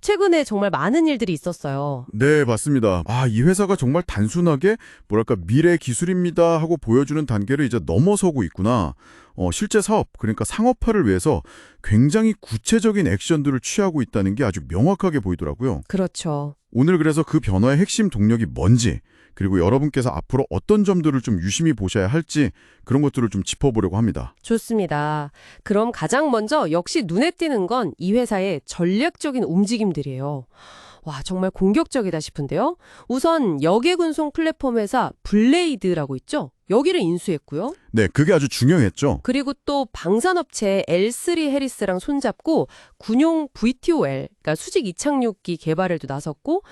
최근에 정말 많은 일들이 있었어요. 네, 맞습니다. 이 회사가 정말 단순하게 뭐랄까 미래 기술입니다 하고 보여주는 단계를 이제 넘어서고 있구나. 실제 사업, 그러니까 상업화를 위해서 굉장히 구체적인 액션들을 취하고 있다는 게 아주 명확하게 보이더라고요. 그렇죠. 오늘 그래서 그 변화의 핵심 동력이 뭔지, 그리고 여러분께서 앞으로 어떤 점들을 좀 유심히 보셔야 할지 그런 것들을 좀 짚어보려고 합니다. 좋습니다. 그럼 가장 먼저 역시 눈에 띄는 건 이 회사의 전략적인 움직임들이에요. 와, 정말 공격적이다 싶은데요. 우선 역외근송 플랫폼 회사 블레이드라고 있죠? 여기를 인수했고요. 네, 그게 아주 중요했죠. 그리고 또 방산업체 L3 해리스랑 손잡고 군용 VTOL, 그러니까 수직 이착륙기 개발에도 나섰고,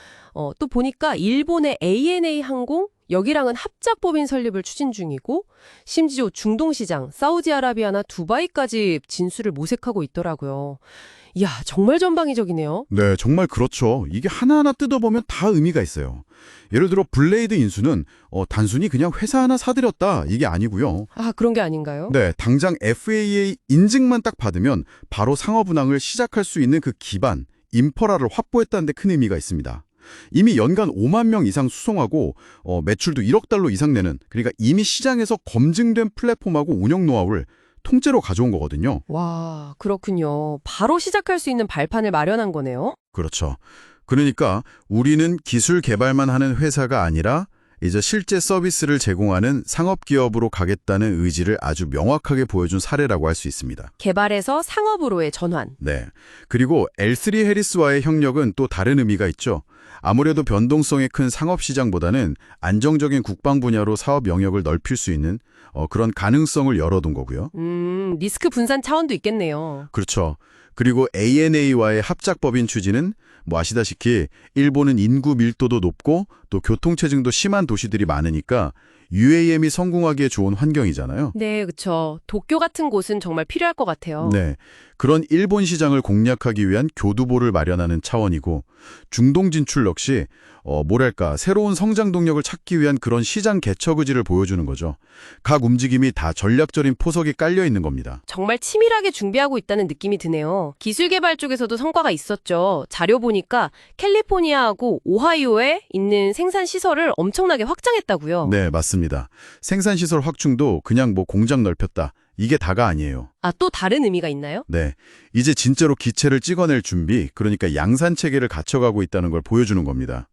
또 보니까 일본의 ANA 항공 여기랑은 합작법인 설립을 추진 중이고, 심지어 중동 시장, 사우디아라비아나 두바이까지 진수를 모색하고 있더라고요. 이야, 정말 전방위적이네요. 네, 정말 그렇죠. 이게 하나하나 뜯어보면 다 의미가 있어요. 예를 들어 블레이드 인수는 단순히 그냥 회사 하나 사들였다 이게 아니고요. 아, 그런 게 아닌가요? 네, 당장 FAA 인증만 딱 받으면 바로 상업 운항을 시작할 수 있는 그 기반, 인프라를 확보했다는 데 큰 의미가 있습니다. 이미 연간 5만 명 이상 수송하고 매출도 1억 달러 이상 내는, 그러니까 이미 시장에서 검증된 플랫폼하고 운영 노하우를 통째로 가져온 거거든요. 와, 그렇군요. 바로 시작할 수 있는 발판을 마련한 거네요. 그렇죠. 그러니까 우리는 기술 개발만 하는 회사가 아니라 이제 실제 서비스를 제공하는 상업기업으로 가겠다는 의지를 아주 명확하게 보여준 사례라고 할 수 있습니다. 개발에서 상업으로의 전환. 네. 그리고 L3 해리스와의 협력은 또 다른 의미가 있죠. 아무래도 변동성이 큰 상업시장보다는 안정적인 국방 분야로 사업 영역을 넓힐 수 있는 그런 가능성을 열어둔 거고요. 리스크 분산 차원도 있겠네요. 그렇죠. 그리고 ANA와의 합작법인 추진은 뭐 아시다시피 일본은 인구 밀도도 높고 또 교통체증도 심한 도시들이 많으니까 UAM이 성공하기에 좋은 환경이잖아요. 네, 그렇죠. 도쿄 같은 곳은 정말 필요할 것 같아요. 네, 그런 일본 시장을 공략하기 위한 교두보를 마련하는 차원이고 중동 진출 역시 뭐랄까 새로운 성장 동력을 찾기 위한 그런 시장 개척 의지를 보여주는 거죠. 각 움직임이 다 전략적인 포석이 깔려 있는 겁니다. 정말 치밀하게 준비하고 있다는 느낌이 드네요. 기술 개발 쪽에서도 성과가 있었죠. 자료 보니까 캘리포니아하고 오하이오에 있는 생산 시설을 엄청나게 확장했다고요. 네, 맞습니다. 생산시설 확충도 그냥 뭐 공장 넓혔다, 이게 다가 아니에요. 아, 또 다른 의미가 있나요? 네, 이제 진짜로 기체를 찍어낼 준비, 그러니까 양산 체계를 갖춰가고 있다는 걸 보여주는 겁니다.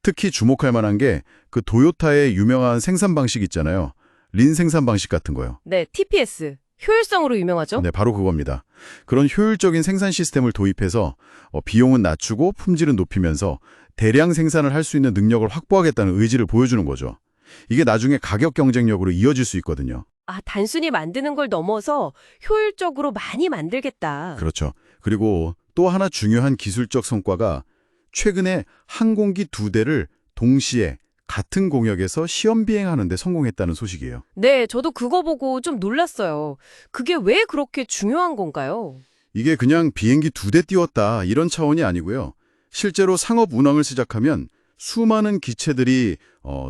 특히 주목할 만한 게 그 도요타의 유명한 생산 방식 있잖아요. 린 생산 방식 같은 거요. 네, TPS. 효율성으로 유명하죠? 네, 바로 그겁니다. 그런 효율적인 생산 시스템을 도입해서 비용은 낮추고 품질은 높이면서 대량 생산을 할 수 있는 능력을 확보하겠다는 의지를 보여주는 거죠. 이게 나중에 가격 경쟁력으로 이어질 수 있거든요. 아, 단순히 만드는 걸 넘어서 효율적으로 많이 만들겠다. 그렇죠. 그리고 또 하나 중요한 기술적 성과가 최근에 항공기 2대를 동시에 같은 공역에서 시험 비행하는 데 성공했다는 소식이에요. 네, 저도 그거 보고 좀 놀랐어요. 그게 왜 그렇게 중요한 건가요? 이게 그냥 비행기 2대 띄웠다 이런 차원이 아니고요. 실제로 상업 운항을 시작하면 수많은 기체들이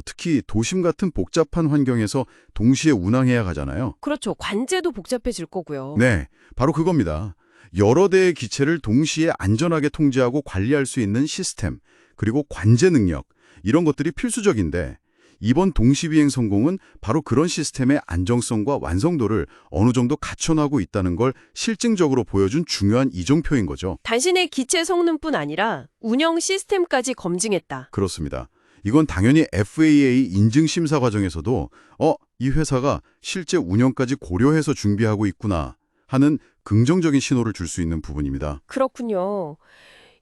특히 도심 같은 복잡한 환경에서 동시에 운항해야 하잖아요. 그렇죠. 관제도 복잡해질 거고요. 네, 바로 그겁니다. 여러 대의 기체를 동시에 안전하게 통제하고 관리할 수 있는 시스템, 그리고 관제 능력, 이런 것들이 필수적인데 이번 동시비행 성공은 바로 그런 시스템의 안정성과 완성도를 어느 정도 갖춰나가고 있다는 걸 실증적으로 보여준 중요한 이정표인 거죠. 단신의 기체 성능뿐 아니라 운영 시스템까지 검증했다. 그렇습니다. 이건 당연히 FAA 인증 심사 과정에서도 이 회사가 실제 운영까지 고려해서 준비하고 있구나 하는 긍정적인 신호를 줄 수 있는 부분입니다. 그렇군요.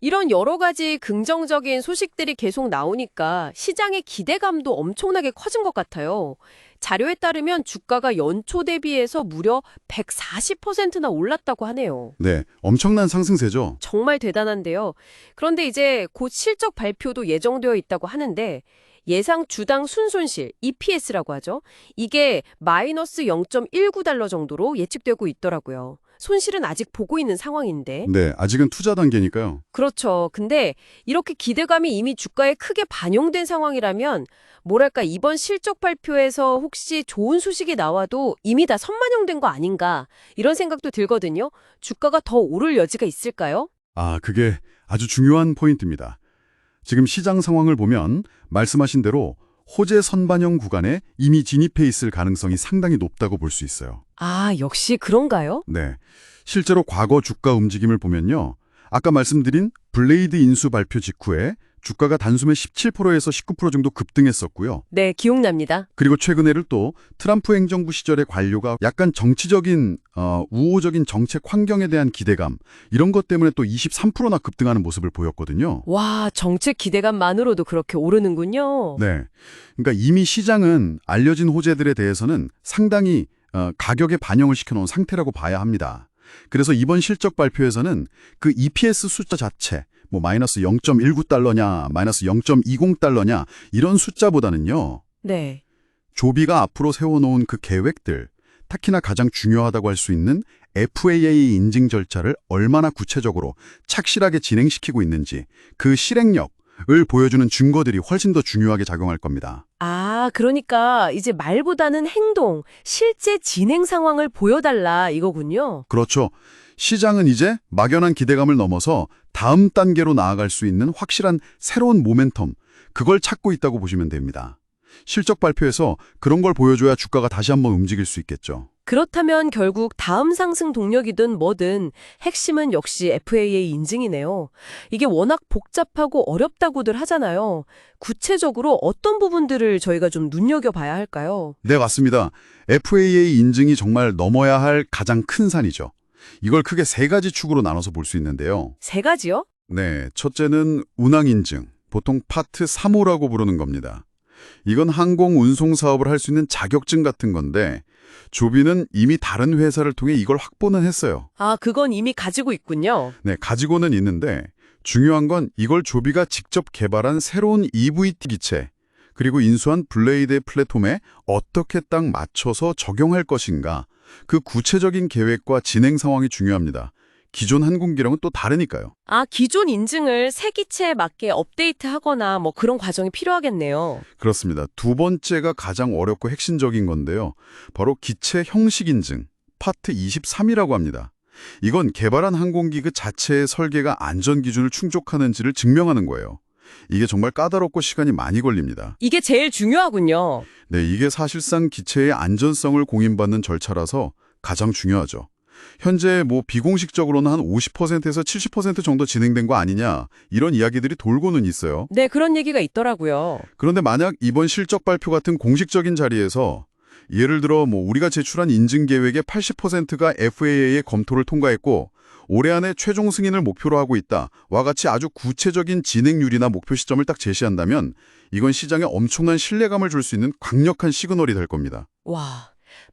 이런 여러 가지 긍정적인 소식들이 계속 나오니까 시장의 기대감도 엄청나게 커진 것 같아요. 자료에 따르면 주가가 연초 대비해서 무려 140%나 올랐다고 하네요. 네, 엄청난 상승세죠. 정말 대단한데요. 그런데 이제 곧 실적 발표도 예정되어 있다고 하는데 예상 주당 순손실, EPS라고 하죠. 이게 마이너스 0.19달러 정도로 예측되고 있더라고요. 손실은 아직 보고 있는 상황인데. 네, 아직은 투자 단계니까요. 그렇죠. 근데 이렇게 기대감이 이미 주가에 크게 반영된 상황이라면 뭐랄까 이번 실적 발표에서 혹시 좋은 소식이 나와도 이미 다 선반영된 거 아닌가 이런 생각도 들거든요. 주가가 더 오를 여지가 있을까요? 그게 아주 중요한 포인트입니다. 지금 시장 상황을 보면 말씀하신 대로 호재 선반영 구간에 이미 진입해 있을 가능성이 상당히 높다고 볼 수 있어요. 아, 역시 그런가요? 네. 실제로 과거 주가 움직임을 보면요. 아까 말씀드린 블레이드 인수 발표 직후에 주가가 단숨에 17%에서 19% 정도 급등했었고요. 네, 기억납니다. 그리고 최근에를 또 트럼프 행정부 시절의 관료가 약간 정치적인 우호적인 정책 환경에 대한 기대감 이런 것 때문에 또 23%나 급등하는 모습을 보였거든요. 와, 정책 기대감만으로도 그렇게 오르는군요. 네. 그러니까 이미 시장은 알려진 호재들에 대해서는 상당히 가격에 반영을 시켜놓은 상태라고 봐야 합니다. 그래서 이번 실적 발표에서는 그 EPS 숫자 자체 뭐 마이너스 0.19달러냐, 마이너스 0.20달러냐 이런 숫자보다는요. 네. 조비가 앞으로 세워놓은 그 계획들, 특히나 가장 중요하다고 할 수 있는 FAA 인증 절차를 얼마나 구체적으로 착실하게 진행시키고 있는지 그 실행력을 보여주는 증거들이 훨씬 더 중요하게 작용할 겁니다. 아, 그러니까 이제 말보다는 행동, 실제 진행 상황을 보여달라 이거군요. 그렇죠. 시장은 이제 막연한 기대감을 넘어서 다음 단계로 나아갈 수 있는 확실한 새로운 모멘텀, 그걸 찾고 있다고 보시면 됩니다. 실적 발표에서 그런 걸 보여줘야 주가가 다시 한번 움직일 수 있겠죠. 그렇다면 결국 다음 상승 동력이든 뭐든 핵심은 역시 FAA 인증이네요. 이게 워낙 복잡하고 어렵다고들 하잖아요. 구체적으로 어떤 부분들을 저희가 좀 눈여겨봐야 할까요? 네, 맞습니다. FAA 인증이 정말 넘어야 할 가장 큰 산이죠. 이걸 크게 세 가지 축으로 나눠서 볼 수 있는데요. 세 가지요? 네, 첫째는 운항인증, 보통 파트 3호라고 부르는 겁니다. 이건 항공 운송 사업을 할 수 있는 자격증 같은 건데 조비는 이미 다른 회사를 통해 이걸 확보는 했어요. 아, 그건 이미 가지고 있군요. 네, 가지고는 있는데 중요한 건 이걸 조비가 직접 개발한 새로운 EVT 기체 그리고 인수한 블레이드의 플랫폼에 어떻게 딱 맞춰서 적용할 것인가 그 구체적인 계획과 진행 상황이 중요합니다. 기존 항공기랑은 또 다르니까요. 아, 기존 인증을 새 기체에 맞게 업데이트하거나 뭐 그런 과정이 필요하겠네요. 그렇습니다. 두 번째가 가장 어렵고 핵심적인 건데요. 바로 기체 형식 인증, 파트 23이라고 합니다. 이건 개발한 항공기 그 자체의 설계가 안전 기준을 충족하는지를 증명하는 거예요. 이게 정말 까다롭고 시간이 많이 걸립니다. 이게 제일 중요하군요. 네, 이게 사실상 기체의 안전성을 공인받는 절차라서 가장 중요하죠. 현재 뭐 비공식적으로는 한 50%에서 70% 정도 진행된 거 아니냐 이런 이야기들이 돌고는 있어요. 네, 그런 얘기가 있더라고요. 그런데 만약 이번 실적 발표 같은 공식적인 자리에서 예를 들어 뭐 우리가 제출한 인증 계획의 80%가 FAA의 검토를 통과했고 올해 안에 최종 승인을 목표로 하고 있다. 와 같이 아주 구체적인 진행률이나 목표 시점을 딱 제시한다면 이건 시장에 엄청난 신뢰감을 줄 수 있는 강력한 시그널이 될 겁니다. 와,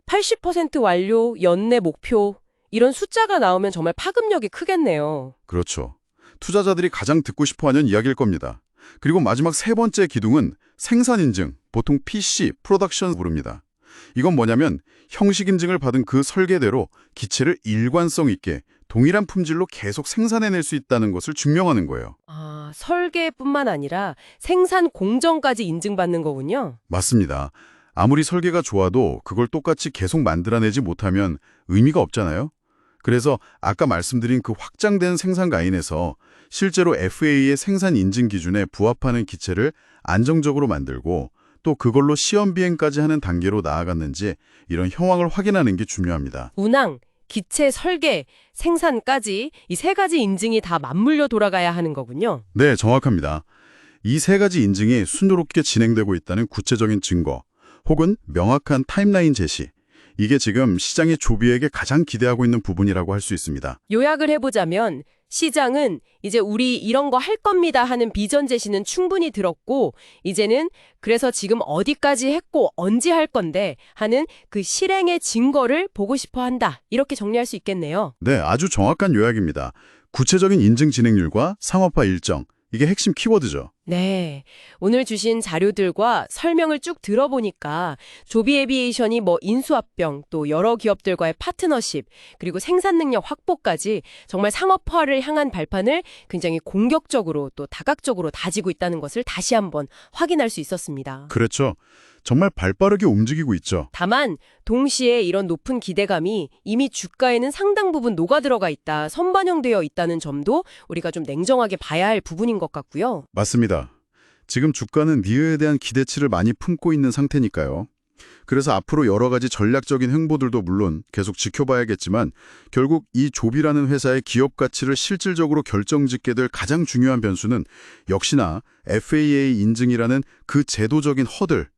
80% 완료, 연내 목표 이런 숫자가 나오면 정말 파급력이 크겠네요. 그렇죠. 투자자들이 가장 듣고 싶어하는 이야기일 겁니다. 그리고 마지막 세 번째 기둥은 생산 인증, 보통 PC, 프로덕션 부릅니다. 이건 뭐냐면 형식 인증을 받은 그 설계대로 기체를 일관성 있게 동일한 품질로 계속 생산해낼 수 있다는 것을 증명하는 거예요. 아, 설계뿐만 아니라 생산 공정까지 인증받는 거군요. 맞습니다. 아무리 설계가 좋아도 그걸 똑같이 계속 만들어내지 못하면 의미가 없잖아요. 그래서 아까 말씀드린 그 확장된 생산 라인에서 실제로 FAA의 생산 인증 기준에 부합하는 기체를 안정적으로 만들고 또 그걸로 시험 비행까지 하는 단계로 나아갔는지 이런 형황을 확인하는 게 중요합니다. 운항, 기체 설계, 생산까지 이 세 가지 인증이 다 맞물려 돌아가야 하는 거군요. 네, 정확합니다. 이 세 가지 인증이 순조롭게 진행되고 있다는 구체적인 증거 혹은 명확한 타임라인 제시 이게 지금 시장의 조비에게 가장 기대하고 있는 부분이라고 할 수 있습니다. 요약을 해보자면 시장은 이제 우리 이런 거 할 겁니다 하는 비전 제시는 충분히 들었고 이제는 그래서 지금 어디까지 했고 언제 할 건데 하는 그 실행의 증거를 보고 싶어 한다. 이렇게 정리할 수 있겠네요. 네, 아주 정확한 요약입니다. 구체적인 인증 진행률과 상업화 일정, 이게 핵심 키워드죠. 네, 오늘 주신 자료들과 설명을 쭉 들어보니까 조비 에비에이션이 뭐 인수합병, 또 여러 기업들과의 파트너십, 그리고 생산 능력 확보까지 정말 상업화를 향한 발판을 굉장히 공격적으로 또 다각적으로 다지고 있다는 것을 다시 한번 확인할 수 있었습니다. 그렇죠. 정말 발빠르게 움직이고 있죠. 다만 동시에 이런 높은 기대감이 이미 주가에는 상당 부분 녹아들어가 있다, 선반영되어 있다는 점도 우리가 좀 냉정하게 봐야 할 부분인 것 같고요. 맞습니다. 지금 주가는 니어에 대한 기대치를 많이 품고 있는 상태니까요. 그래서 앞으로 여러 가지 전략적인 행보들도 물론 계속 지켜봐야겠지만 결국 이 조비라는 회사의 기업 가치를 실질적으로 결정짓게 될 가장 중요한 변수는 역시나 FAA 인증이라는 그 제도적인 허들,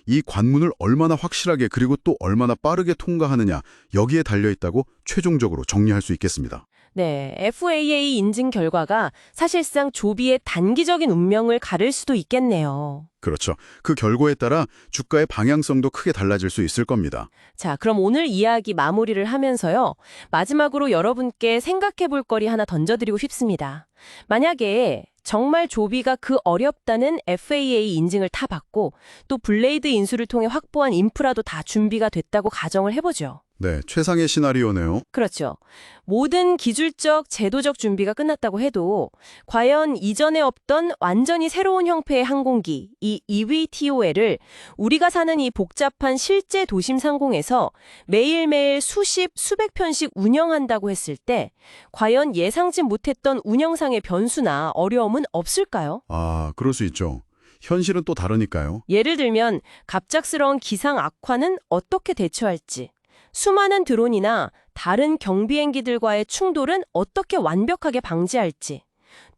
이 관문을 얼마나 확실하게 그리고 또 얼마나 빠르게 통과하느냐 여기에 달려있다고 최종적으로 정리할 수 있겠습니다. 네, FAA 인증 결과가 사실상 조비의 단기적인 운명을 가를 수도 있겠네요. 그렇죠. 그 결과에 따라 주가의 방향성도 크게 달라질 수 있을 겁니다. 자, 그럼 오늘 이야기 마무리를 하면서요. 마지막으로 여러분께 생각해 볼 거리 하나 던져드리고 싶습니다. 만약에 정말 조비가 그 어렵다는 FAA 인증을 다 받고 또 블레이드 인수를 통해 확보한 인프라도 다 준비가 됐다고 가정을 해보죠. 네, 최상의 시나리오네요. 그렇죠. 모든 기술적, 제도적 준비가 끝났다고 해도 과연 이전에 없던 완전히 새로운 형태의 항공기, 이 eVTOL을 우리가 사는 이 복잡한 실제 도심 상공에서 매일매일 수십, 수백 편씩 운영한다고 했을 때 과연 예상치 못했던 운영상의 변수나 어려움은 없을까요? 아, 그럴 수 있죠. 현실은 또 다르니까요. 예를 들면 갑작스러운 기상 악화는 어떻게 대처할지, 수많은 드론이나 다른 경비행기들과의 충돌은 어떻게 완벽하게 방지할지,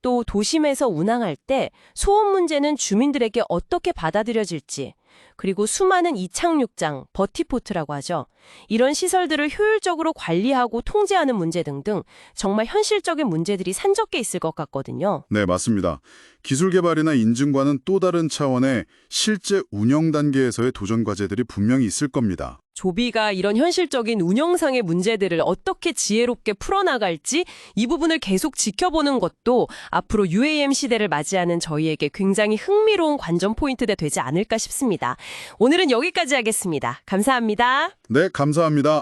또 도심에서 운항할 때 소음 문제는 주민들에게 어떻게 받아들여질지, 그리고 수많은 이착륙장, 버티포트라고 하죠. 이런 시설들을 효율적으로 관리하고 통제하는 문제 등등 정말 현실적인 문제들이 산적해 있을 것 같거든요. 네, 맞습니다. 기술 개발이나 인증과는 또 다른 차원의 실제 운영 단계에서의 도전 과제들이 분명히 있을 겁니다. 조비가 이런 현실적인 운영상의 문제들을 어떻게 지혜롭게 풀어나갈지 이 부분을 계속 지켜보는 것도 앞으로 UAM 시대를 맞이하는 저희에게 굉장히 흥미로운 관전 포인트가 되지 않을까 싶습니다. 오늘은 여기까지 하겠습니다. 감사합니다. 네, 감사합니다.